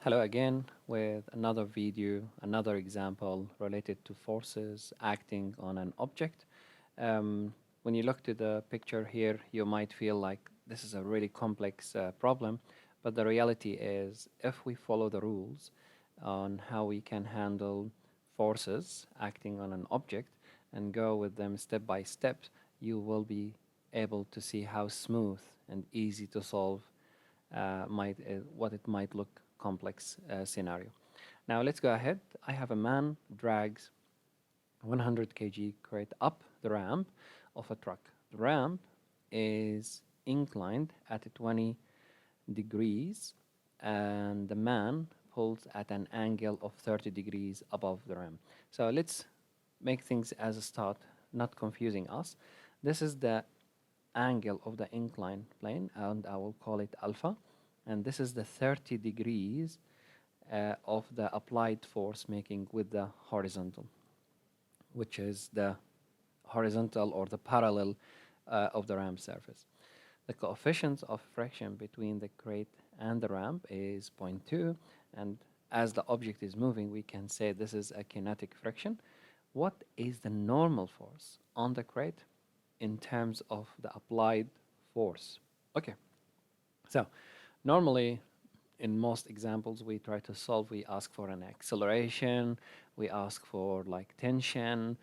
Hello again with another video, another example related to forces acting on an object. When you look to the picture here, you might feel like this is a really complex problem, but the reality is if we follow the rules on how we can handle forces acting on an object and go with them step by step, you will be able to see how smooth and easy to solve what it might look complex scenario. Now let's go ahead. I have a man drags 100 kg crate up the ramp of a truck. The ramp is inclined at 20 degrees and the man pulls at an angle of 30 degrees above the ramp. So let's make things as a start, not confusing us. This is the angle of the incline plane and I will call it alpha, and this is the 30 degrees of the applied force making with the horizontal, which is the horizontal or the parallel of the ramp surface. The coefficient of friction between the crate and the ramp is zero point 0.2, and as the object is moving, we can say this is a kinetic friction. What is the normal force on the crate in terms of the applied force? Okay, so normally in most examples we try to solve, we ask for an acceleration, we ask for like tension,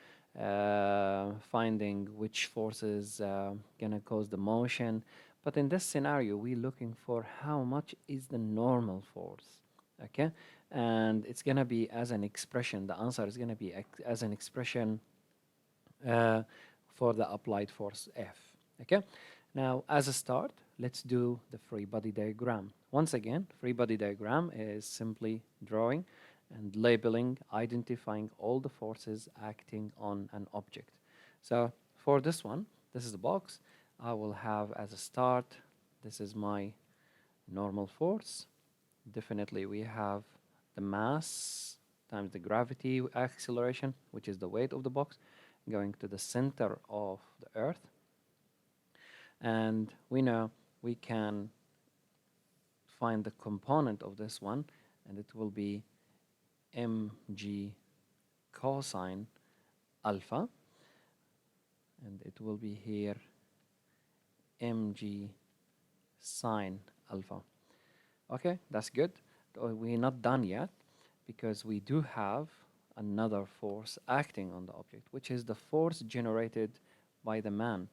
finding which forces gonna cause the motion. But in this scenario, we're looking for how much is the normal force, okay? And it's gonna be as an expression, the answer is gonna be as an expression uh, for the applied force F, okay? Now, as a start, let's do the free body diagram. Once again, free body diagram is simply drawing and labeling, identifying all the forces acting on an object. So for this one, this is the box. I will have as a start, this is my normal force. Definitely we have the mass times the gravity acceleration, which is the weight of the box, going to the center of the earth. And we know we can find the component of this one, and it will be mg cosine alpha, and it will be here mg sine alpha. Okay, that's good. We're not done yet because we do have another force acting on the object, which is the force generated by the man.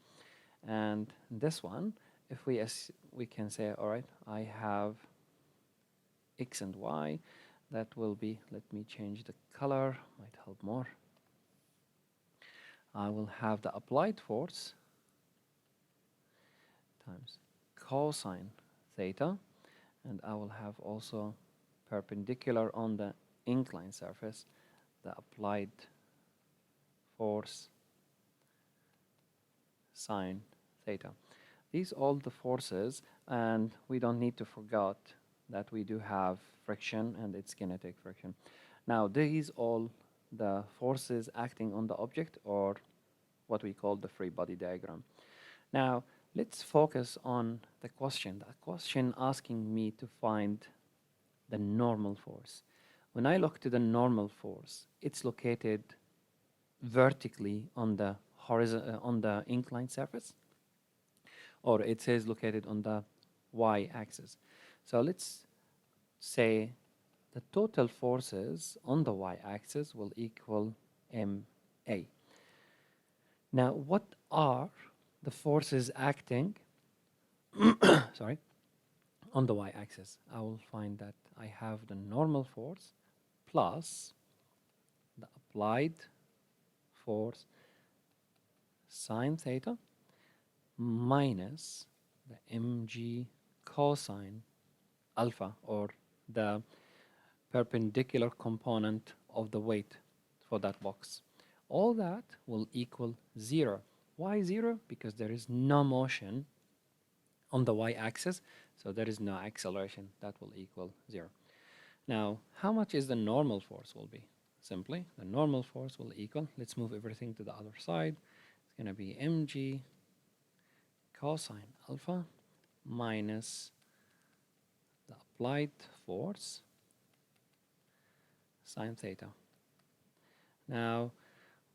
And this one, if we can say, all right, I have x and y, that will be, let me change the color, might help more. I will have the applied force times cosine theta, and I will have also perpendicular on the inclined surface, the applied force sine theta. These all the forces, and we don't need to forget that we do have friction and it's kinetic friction. Now these all the forces acting on the object, or what we call the free body diagram. Now let's focus on the question asking me to find the normal force. When I look to the normal force, it's located vertically on the on the inclined surface, or it says located on the y-axis. So let's say the total forces on the y-axis will equal ma. Now, what are the forces acting sorry, on the y-axis? I will find that I have the normal force plus the applied force sine theta minus the mg cosine alpha, or the perpendicular component of the weight for that box. All that will equal 0. Why 0? Because there is no motion on the y-axis, so there is no acceleration. That will equal 0. Now, how much is the normal force will be? Simply, the normal force will equal, let's move everything to the other side. It's going to be mg cosine alpha minus the applied force sine theta. Now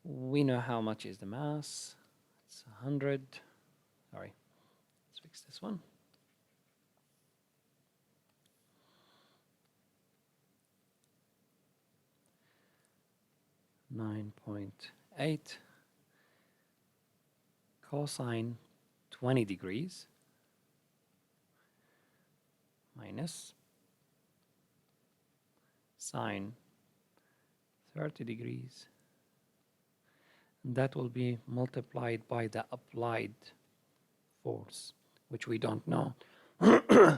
we know how much is the mass. It's 100. Sorry, let's fix this one. .8 cosine 20 degrees minus sine 30 degrees. And that will be multiplied by the applied force, which we don't know.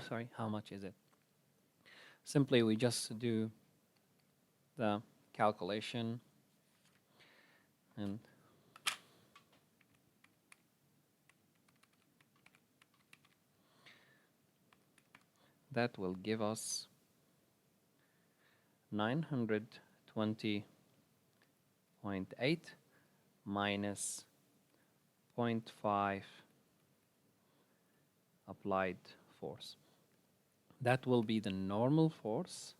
Sorry, how much is it? Simply, we just do the calculation and that will give us 920.8 minus 0.5 applied force. That will be the normal force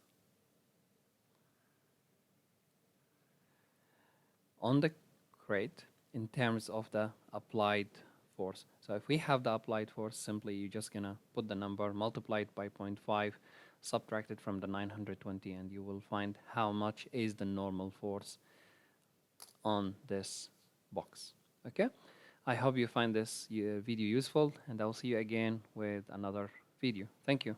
on the crate in terms of the applied force. So if we have the applied force, simply you're just gonna put the number, multiply it by 0.5, subtract it from the 920, and you will find how much is the normal force on this box. Okay, I hope you find this video useful, and I'll see you again with another video. Thank you.